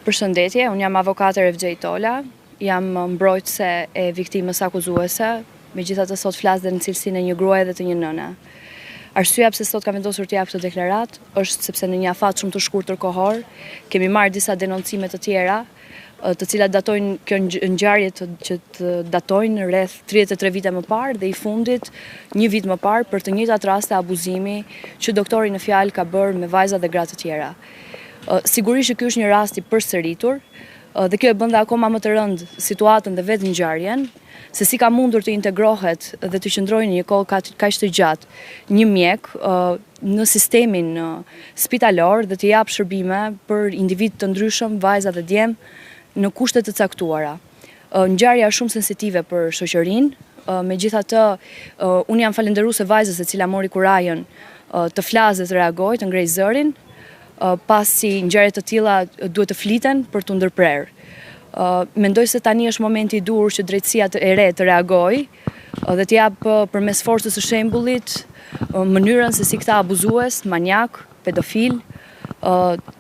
Përshëndetje, unë jam avokate Revgjej Tola, jam mbrojtëse e viktimës akuzuese, megjithatë sot flas dhe në cilësinë e një gruaje dhe të një nëne. Arsyeja pse sot kam vendosur të jap këtë deklaratë është sepse në një afat shumë të shkurtër kohor kemi marrë disa denoncime të tjera, të cilat datojnë kjo ngjarje që të datojnë rreth 33 vite më parë dhe i fundit një vit më parë për të njëjtat raste abuzimi që doktori në fjalë ka bërë me vajza dhe gra të tjera. Sigurisht që ky është një rast i përsëritur dhe kjo e bën dhe akoma më të rëndë situatën dhe vetë ngjarjen, se si ka mundur të integrohet dhe të qëndrojë në një kohë kaq të gjatë një mjek në sistemin spitalor dhe të jap shërbime për individ të ndryshëm, vajza dhe djem në kushte të caktuara. Ngjarja është shumë sensitive për shoqërinë, megjithatë unë jam falënderuese vajzës e cila mori kurajën të flasë dhe të reagojë, të ngrejë zërin, pasi ngjarje të tilla duhet të fliten për të ndërprerë. Mendoj se tani është momenti i duhur që drejtësia e re të reagojë dhe të jap përmes forcës së shembullit mënyrën se si këta abuzues, manjak, pedofil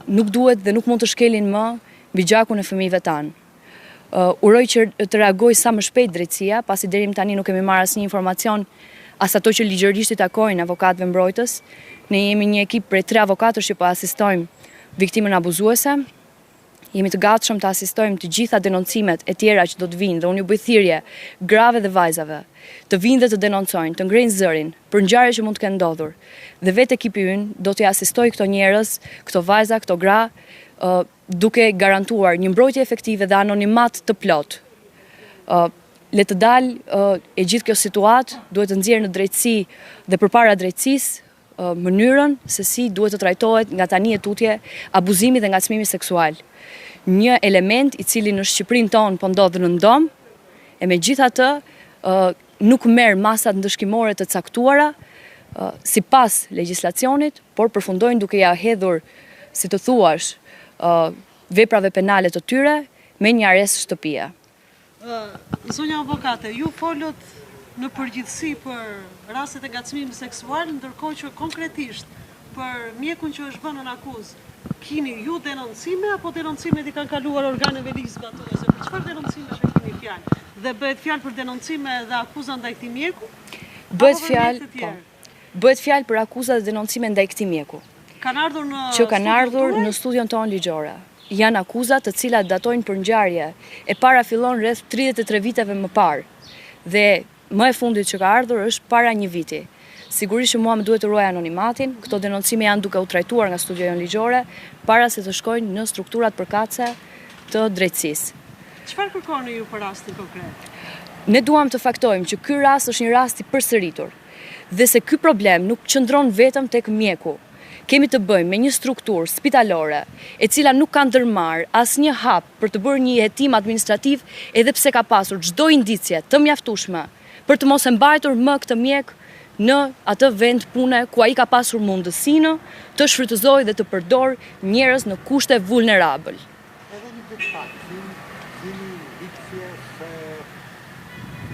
nuk duhet dhe nuk mund të shkelin më mbi gjakun e fëmijëve tanë. Uroj që të reagojë sa më shpejt drejtësia, pasi deri më tani nuk kemi marrë asnjë informacion as ato që ligjërisht i takojnë avokatëve mbrojtës. Ne jemi një ekip prej 3 avokatësh që po asistojmë viktimën abuzuese. Jemi të gatshëm të asistojmë të gjitha denoncimet e tjera që do të vinë dhe unë ju bëj thirrje grave dhe vajzave të vinë dhe të denoncojnë, të ngrejnë zërin për ngjarje që mund të kenë ndodhur. Dhe vetë ekipi ynë do t'i asistojë këto njerëz, këto vajza, këto gra, duke garantuar një mbrojtje efektive dhe anonimat të plot. Le të dalë e gjithë kjo situatë, duhet të nxjerrë në drejtësi dhe përpara drejtësisë mënyrën se si duhet të trajtohet nga tani e tutje abuzimi dhe ngacmimi seksual. Një element i cili në Shqipërinë tonë po ndodh në ndom, e megjithatë nuk merr masat ndëshkimore të caktuara sipas legjislacionit, por përfundojnë duke ja hedhur, si të thuash, veprave penale të tyre me një arrest shtëpie. Zonja avokate, ju folët në përgjithësi për rastet e ngacmimit seksual, ndërkohë që konkretisht për mjekun që është vënë në akuzë, keni ju denoncime apo denoncimet i kanë kaluar organeve ligjzbatuese? Për çfarë denoncime që keni fjalë? Dhe bëhet fjalë për denoncime dhe akuza ndaj këtij mjeku? Bëhet fjalë për akuza dhe denoncime ndaj këtij mjeku. Kanë ardhur në studion tonë ligjore. Janë akuza të cilat datojnë për ngjarje e para fillon rreth 33 viteve më parë. Dhe më e fundit që ka ardhur është para një viti. Sigurisht që mua më duhet të ruaj anonimatin, këto denoncime janë duke u trajtuar nga studion ligjore para se të shkojnë në strukturat përkatëse të drejtësisë. Çfarë kërkoni ju për rastin konkret? Ne duam të faktojmë që ky rast është një rast i përsëritur dhe se ky problem nuk qëndron vetëm tek mjeku. Kemi të bëjmë me një strukturë spitalore e cila nuk ka ndërmarrë asnjë hap për të bërë një hetim administrativ edhe pse ka pasur çdo indicie të mjaftueshme për të mos e mbajtur më këtë mjek në atë vend pune ku ai ka pasur mundësinë të shfrytëzojë dhe të përdor njerëz në kushte vulnerabël. Edhe një detaj, jeni indicje se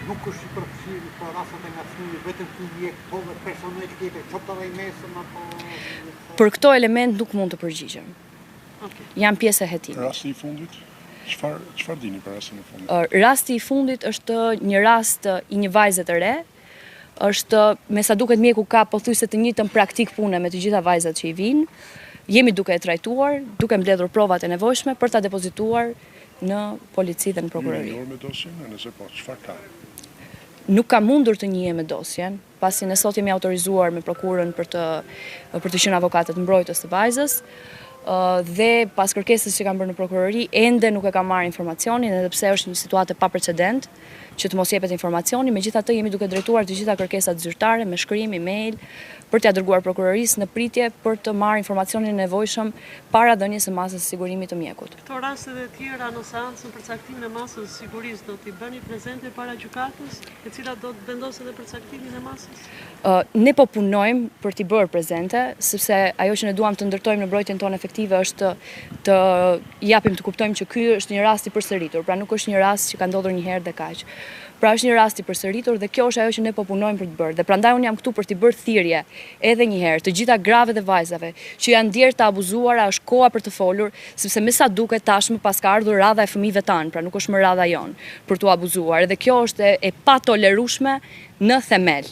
nuk është i përfshirë për rastet e ngacmimit vetëm ky mjek, po dhe personel tjetër, qoftë edhe i mesëm apo për këto element nuk mund të përgjigjem. Jam pjesë e hetimit. Rasti i fundit? Çfarë dini për rastin e fundit? Rasti i fundit është një rast i një vajze të re. Është, me sa duket mjeku ka pothuajse të njëjtën praktik pune me të gjitha vajzat që i vinë. Jemi duke e trajtuar, duke mbledhur provat e nevojshme për ta depozituar në polici dhe në prokurori. Ju me dosjen, nëse po, çfarë ka? Nuk ka mundur të njihem me dosjen, pasi ne sot jemi autorizuar me prokurën për të qenë avokatët mbrojtës të vajzës, dhe pas kërkesës që kam bërë në prokurori, ende nuk e kam marrë informacionin, edhe pse është një situatë pa precedent që të mos jepet informacioni, megjithatë jemi duke drejtuar të gjitha kërkesat zyrtare me shkrim, email, për t'ia dërguar prokurorisë në pritje për të marrë informacionin e nevojshëm para dhënies së masës së sigurimit të mjekut. Këto raste dhe tjera në seancën për caktimin e masës së sigurisë do t'i bëni prezente para gjykatës, e cila do të vendosë edhe për caktimin e masës? Ne po punojmë për t'i bërë prezente, sepse ajo që ne duam të ndërtojmë në mbrojtjen tonë efektive është të japim të kuptojmë që ky është një rast i përsëritur, pra nuk është një rast që ka ndodhur një herë dhe kaq. Pra është një rast i përsëritur dhe kjo është ajo që ne po punojmë për të bërë. Dhe prandaj unë jam këtu për t'i bërë thirrje edhe një herë të gjitha grave dhe vajzave që janë ndjerë të abuzuara, është koha për të folur, sepse me sa duket tashmë pas ka ardhur radha e fëmijëve tanë, pra nuk është më radha jonë për t'u abuzuar. Dhe kjo është e patolerueshme në themel.